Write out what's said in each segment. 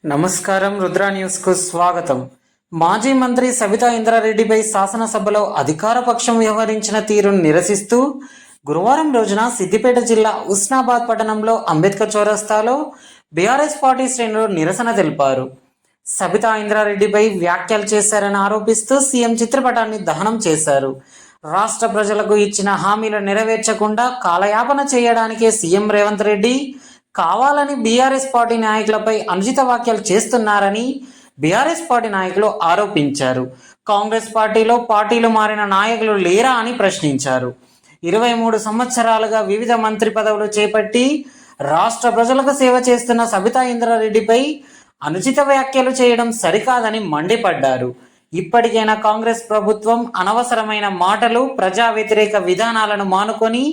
నమస్కారం. రుద్ర న్యూస్ కు స్వాగతం. మాజీ మంత్రి సబితా ఇంద్రారెడ్డిపై శాసనసభలో అధికార పక్షం వ్యవహరించిన తీరును నిరసిస్తూ గురువారం రోజున సిద్దిపేట జిల్లా ఉస్నాబాద్ పట్టణంలో అంబేద్కర్ చౌరస్తాలో బీఆర్ఎస్ పార్టీ శ్రేణులు నిరసన తెలిపారు. సబితా ఇంద్రారెడ్డిపై వ్యాఖ్యలు చేశారని ఆరోపిస్తూ సీఎం చిత్రపటాన్ని దహనం చేశారు. రాష్ట్ర ప్రజలకు ఇచ్చిన హామీలు నెరవేర్చకుండా కాలయాపన చేయడానికే సీఎం రేవంత్ రెడ్డి కావాలని బీఆర్ఎస్ పార్టీ నాయకులపై అనుచిత వ్యాఖ్యలు చేస్తున్నారని బీఆర్ఎస్ పార్టీ నాయకులు ఆరోపించారు. కాంగ్రెస్ పార్టీలో పార్టీలు మారిన నాయకులు లేరా అని ప్రశ్నించారు. 23 సంవత్సరాలుగా వివిధ మంత్రి పదవులు చేపట్టి రాష్ట్ర ప్రజలకు సేవ చేస్తున్న సబితా ఇంద్రారెడ్డిపై అనుచిత వ్యాఖ్యలు చేయడం సరికాదని మండిపడ్డారు. ఇప్పటికైనా కాంగ్రెస్ ప్రభుత్వం అనవసరమైన మాటలు, ప్రజా వ్యతిరేక విధానాలను మానుకొని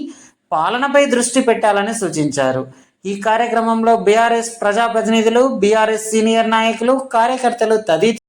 పాలనపై దృష్టి పెట్టాలని సూచించారు. ఈ కార్యక్రమంలో బీఆర్ఎస్ ప్రజాప్రతినిధులు, బీఆర్ఎస్ సీనియర్ నాయకులు, కార్యకర్తలు తదితరులు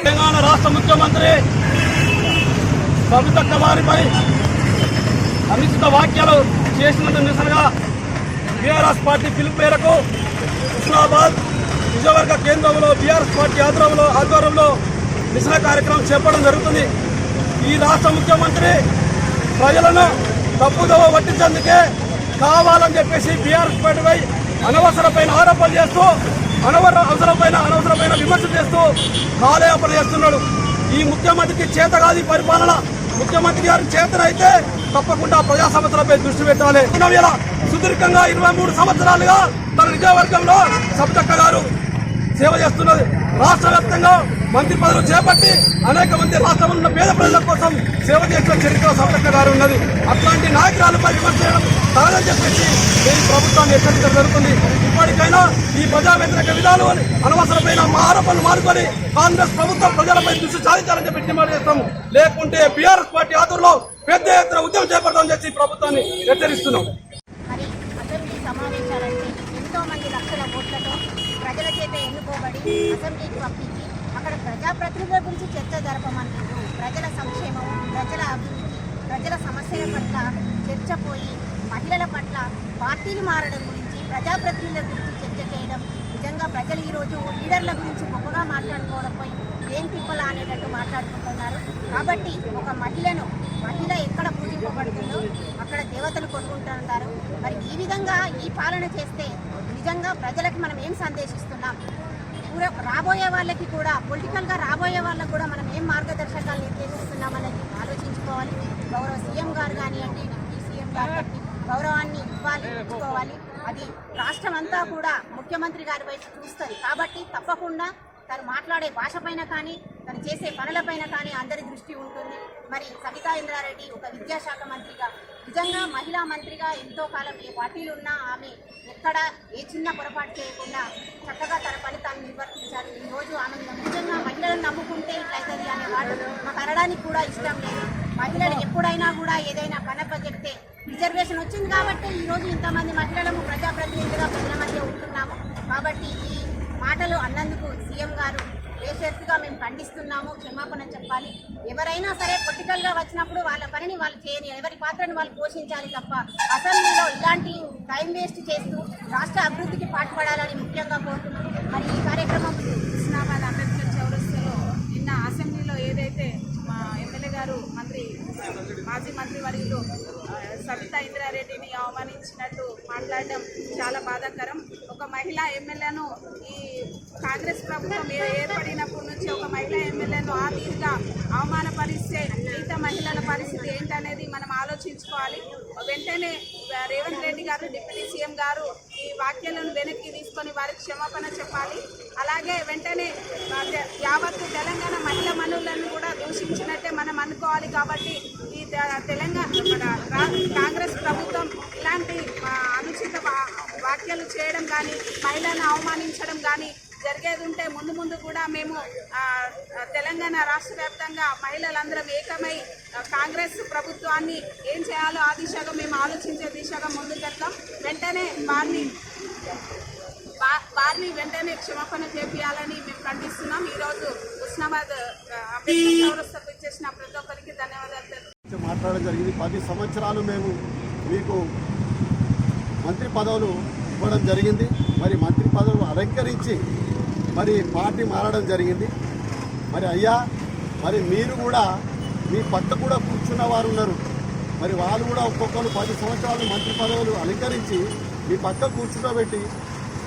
తెలంగాణ రాష్ట్ర ముఖ్యమంత్రి సబితక్క వారిపై అనుచిత వ్యాఖ్యలు చేసినందుకు నిరసనగా బీఆర్ఎస్ పార్టీ పిలుపు మేరకు హుస్నాబాద్ నియోజకవర్గ కేంద్రంలో బీఆర్ఎస్ పార్టీ ఆధ్వర్యంలో నిరసన కార్యక్రమం చేపట్టడం జరుగుతుంది. ఈ రాష్ట్ర ముఖ్యమంత్రి ప్రజలను తప్పుదోవ పట్టించేందుకే కావాలని చెప్పేసి బీఆర్ఎస్ పార్టీపై అనవసరమైన ఆరోపణలు చేస్తూ అనవసరమైన విమర్శలు చేస్తూ కాలయాపన చేస్తున్నాడు. ఈ ముఖ్యమంత్రికి చేత కాదు ఈ పరిపాలన. ముఖ్యమంత్రి గారి చేతనైతే తప్పకుండా ప్రజా సమస్యలపై దృష్టి పెట్టాలి. సుదీర్ఘంగా 23 సంవత్సరాలుగా తన నియోజకవర్గంలో సబితక్క గారు సేవ చేస్తున్నది. రాష్ట్ర వ్యాప్తంగా మంత్రి పదవులు చేపట్టి అనేక మంది రాష్ట్రంలో ఉన్న పేద ప్రజల కోసం సేవ చేసిన చరిత్ర సబితక్క గారు ఉన్నది. అట్లాంటి నాయకురాలపై విమర్శ చేయడం తగదని చెప్పేసి ఈ ప్రభుత్వాన్ని హెచ్చరించడం జరుగుతుంది. ఇప్పటికైనా ఈ ప్రజా వ్యతిరేక విధాలు అనవసరమైన ఆరోపణలు మానుకొని కాంగ్రెస్ ప్రభుత్వం ప్రజలపై దృష్టి సాధించాలని చెప్పి డిమాండ్ చేస్తాము. లేకుంటే బీఆర్ఎస్ పార్టీ ఆధ్వర్యంలో పెద్ద ఎత్తున ఉద్యమం చేపడతామని చెప్పి ప్రభుత్వాన్ని హెచ్చరిస్తున్నాం. ప్రజల చేత ఎన్నుకోబడి అసెంబ్లీకి పంపించి అక్కడ ప్రజాప్రతినిధుల గురించి చర్చ జరపమన్నారు. ప్రజల సంక్షేమం, ప్రజల అభివృద్ధి, ప్రజల సమస్యల పట్ల చర్చ పోయి మహిళల పట్ల పార్టీలు మారడం గురించి, ప్రజాప్రతినిధుల గురించి చర్చ చేయడం, నిజంగా ప్రజలు ఈరోజు లీడర్ల గురించి గొప్పగా మాట్లాడుకోవడం పోయి ఏం తిప్పలా అనేటట్టు మాట్లాడుకుంటున్నారు. కాబట్టి ఒక మహిళ ఎక్కడ పూజింపబడుతుందో అక్కడ దేవతలు కొనుక్కుంటుంటారు. మరి ఈ విధంగా ఈ పాలన చేస్తే నిజంగా ప్రజలకు మనం ఏం సందేశిస్తున్నాం? రాబోయే వాళ్ళకి కూడా పొలిటికల్గా రాబోయే వాళ్ళకు కూడా మనం ఏం మార్గదర్శకాలు నిర్దేశిస్తున్నాం అనేది ఆలోచించుకోవాలి. గౌరవ సీఎం గారు కానివ్వండి, డిప్యూటీ సీఎం గారు గౌరవాన్ని ఇచ్చుకోవాలి. అది రాష్ట్రం అంతా కూడా ముఖ్యమంత్రి గారి వైపు చూస్తుంది. కాబట్టి తప్పకుండా తను మాట్లాడే భాష పైన కానీ తను చేసే పనులపైన కానీ అందరి దృష్టి ఉంటుంది. మరి సబితా ఇంద్రారెడ్డి ఒక విద్యాశాఖ మంత్రిగా, నిజంగా మహిళా మంత్రిగా ఎంతో కాలం ఏ పార్టీలు ఉన్నా ఆమె ఎక్కడ ఏ చిన్న పొరపాటు చేయకుండా చక్కగా తన పని తాను నిర్వర్తించారు. ఈరోజు ఆమె నిజంగా మహిళలను నమ్ముకుంటే ఇట్లయితుంది అనే వాడు మాకు అనడానికి కూడా ఇష్టం లేదు. మహిళలు ఎప్పుడైనా కూడా ఏదైనా పనప్ప చెప్తే రిజర్వేషన్ వచ్చింది కాబట్టి ఈరోజు ఇంతమంది మహిళలము ప్రజాప్రతినిధులుగా ప్రజల మధ్య ఉంటున్నాము. కాబట్టి ఈ మాటలు అన్నందుకు సీఎం గారు బేషరతుగా మేము ఖండిస్తున్నాము, క్షమాపణ చెప్పాలి. ఎవరైనా సరే పొలిటికల్గా వచ్చినప్పుడు వాళ్ళ పనిని వాళ్ళు చేయని, ఎవరి పాత్రను వాళ్ళు పోషించాలి తప్ప అసెంబ్లీలో ఇలాంటి టైం వేస్ట్ చేస్తూ రాష్ట్ర అభివృద్ధికి పాటుపడాలని ముఖ్యంగా కోరుతున్నాము. మరి ఈ కార్యక్రమం హుస్నాబాద్ అంబేద్కర్ చౌరస్తాలో నిన్న అసెంబ్లీలో ఏదైతే మా ఎమ్మెల్యే గారు మాజీ మంత్రి వర్యులు సబితా ఇంద్రారెడ్డిని అవమానించినట్టు మాట్లాడడం చాలా బాధాకరం. ఒక మహిళా ఎమ్మెల్యేను ఈ కాంగ్రెస్ ప్రభుత్వం ఏర్పడినప్పటి నుంచి ఒక మహిళా ఎమ్మెల్యేను ఆ తీరుగా అవమానపరిస్తే మిగతా మహిళల పరిస్థితి ఏంటనేది మనం ఆలోచించుకోవాలి. వెంటనే రేవంత్ రెడ్డి గారు, డిప్యూటీ సీఎం గారు ఈ వ్యాఖ్యలను వెనక్కి తీసుకొని వారికి క్షమాపణ చెప్పాలి. అలాగే వెంటనే యావత్తు తెలంగాణ మహిళా మనులను కూడా దూషించినట్టే మనం అనుకోవాలి. కాబట్టి ఈ తెలంగాణ కాంగ్రెస్ ప్రభుత్వం ఇలాంటి అనుచిత వ్యాఖ్యలు చేయడం కానీ, మహిళలను అవమానించడం కానీ జరిగేది ఉంటే ముందు కూడా మేము తెలంగాణ రాష్ట్ర వ్యాప్తంగా మహిళలందరం ఏకమై కాంగ్రెస్ ప్రభుత్వాన్ని ఏం చేయాలో ఆ దిశగా మేము ఆలోచించే దిశగా ముందుకెళ్తాం. వెంటనే వారిని వెంటనే క్షమాపణ చేపియాలని మేము ఖండిస్తున్నాం. ఈరోజు హుస్నాబాద్ అంబేద్కర్ చౌరస్తాకు ఇచ్చేసిన ప్రతి ఒక్కరికి ధన్యవాదాలు మాట్లాడడం జరిగింది. 10 సంవత్సరాలు మేము మీకు మంత్రి పదవులు ఇవ్వడం జరిగింది. మరి మంత్రి పదవులు అలంకరించి మరి పార్టీ మారడం జరిగింది. మరి అయ్యా, మరి మీరు కూడా మీ పక్క కూడా కూర్చున్న వారు ఉన్నారు. మరి వాళ్ళు కూడా ఒక్కొక్కరు 10 సంవత్సరాలు మంత్రి పదవులు అలంకరించి మీ పక్క కూర్చుండబెట్టి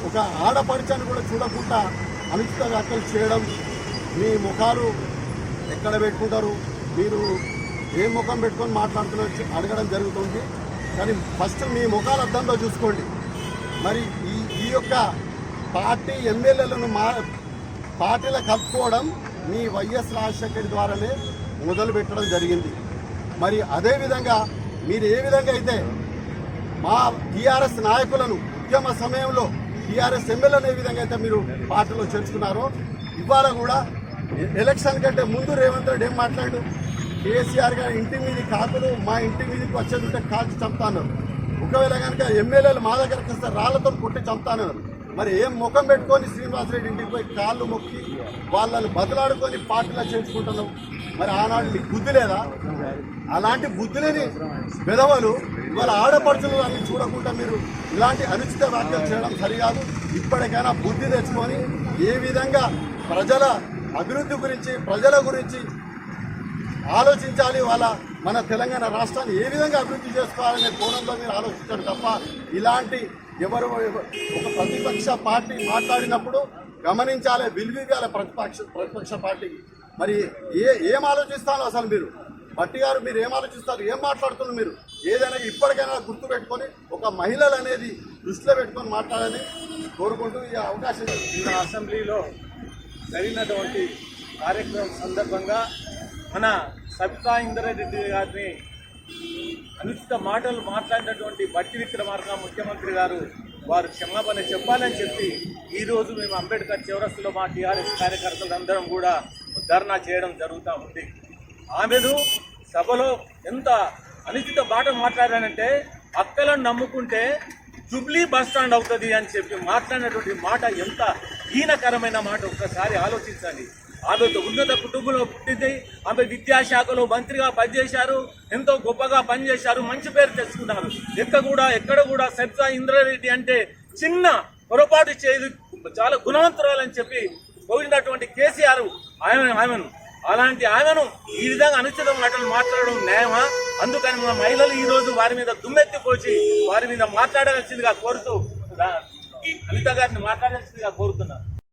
ఒక ఆడపడిచని కూడా చూడకుండా అనుచిత వ్యాఖ్యలు చేయడం, మీ ముఖాలు ఎక్కడ పెట్టుకుంటారు, మీరు ఏ ముఖం పెట్టుకొని మాట్లాడుతున్నారు అడగడం జరుగుతుంది. కానీ ఫస్ట్ మీ ముఖాలు అద్దంలో చూసుకోండి. మరి ఈ యొక్క పార్టీ ఎమ్మెల్యేలను పార్టీలో కలుపుకోవడం మీ వైఎస్ రాజశేఖర్ ద్వారానే మొదలు పెట్టడం జరిగింది. మరి అదేవిధంగా మీరు ఏ విధంగా అయితే మా టీఆర్ఎస్ నాయకులను ఉద్యమ సమయంలో టీఆర్ఎస్ ఎమ్మెల్యేలను ఏ విధంగా అయితే మీరు పార్టీలో చేర్చుకున్నారో, ఇవాళ కూడా ఎలక్షన్ కంటే ముందు రేవంత్ రెడ్డి ఏం మాట్లాడు, కేసీఆర్ గారి ఇంటి మీది కాకులు మా ఇంటి మీదకి వచ్చేది ఉంటే కాల్చి చంపుతాను, ఒకవేళ కనుక ఎమ్మెల్యేలు మా దగ్గరకు వస్తే రాళ్లతో కొట్టి చంపుతాను. మరి ఏం ముఖం పెట్టుకొని శ్రీనివాసరెడ్డి ఇంటికి పోయి కాళ్ళు మొక్కి వాళ్ళని బదులాడుకొని పార్టీలో చేర్చుకుంటున్నాం? మరి ఆనాడు నీకు బుద్ధి లేదా? అలాంటి బుద్ధి లేని విధవలు ఇవాళ ఆడపడుచులు అన్ని చూడకుండా మీరు ఇలాంటి అనుచిత వ్యాఖ్యలు చేయడం సరికాదు. ఇప్పటికైనా బుద్ధి తెచ్చుకొని ఏ విధంగా ప్రజల అభివృద్ధి గురించి, ప్రజల గురించి ఆలోచించాలి, మన తెలంగాణ రాష్ట్రాన్ని ఏ విధంగా అభివృద్ధి చేసుకోవాలనే కోణంలో మీరు ఆలోచించండి తప్ప ఇలాంటి ఎవరు ఒక ప్రతిపక్ష పార్టీ మాట్లాడినప్పుడు గమనించాలి, విలువివ్వాలి ప్రతిపక్ష పార్టీకి. మరి ఏం ఆలోచిస్తారో అసలు మీరు భట్టి గారు, మీరు ఏం ఆలోచిస్తారు, ఏం మాట్లాడుతున్నారు? మీరు ఏదైనా ఇప్పటికైనా గుర్తు పెట్టుకొని ఒక మహిళలు అనేది దృష్టిలో పెట్టుకొని మాట్లాడాలని కోరుకుంటూ ఈ అవకాశం అసెంబ్లీలో జరిగినటువంటి కార్యక్రమం సందర్భంగా మన సబితా ఇంద్రారెడ్డి గారిని అనుచిత మాటలు మాట్లాడినటువంటి బట్టి విక్రమార్క ముఖ్యమంత్రి గారు వారు క్షమాపణ చెప్పాలని చెప్పి ఈరోజు మేము అంబేద్కర్ చౌరస్తాలో మా టీఆర్ఎస్ కార్యకర్తలందరం కూడా ధర్నా చేయడం జరుగుతూ ఉంది. ఆమెను సభలో ఎంత అనుచిత మాట మాట్లాడానంటే, అక్కలను నమ్ముకుంటే జుబ్లీ బస్ స్టాండ్ అవుతుంది అని చెప్పి మాట్లాడినటువంటి మాట ఎంత హీనకరమైన మాట ఒక్కసారి ఆలోచించండి. ఆమె ఉన్నత కుటుంబంలో పుట్టింది, ఆమె విద్యాశాఖలో మంత్రిగా పనిచేశారు, ఎంతో గొప్పగా పనిచేశారు, మంచి పేరు తెచ్చుకున్నారు. ఎక్కడ కూడా సబితా ఇంద్రారెడ్డి అంటే చిన్న పొరపాటు చేయదు, చాలా గుణవంతురాలని చెప్పి పోయినటువంటి కేసీఆర్ ఆమెను అలాంటి ఆమెను ఈ విధంగా అనుచిత మాటలు మాట్లాడడం న్యాయమా? అందుకని మా మహిళలు ఈ రోజు వారి మీద దుమ్మెత్తిపోసి వారి మీద మాట్లాడాల్సిందిగా కోరుతూ అనిత గారిని మాట్లాడాల్సిందిగా కోరుతున్నారు.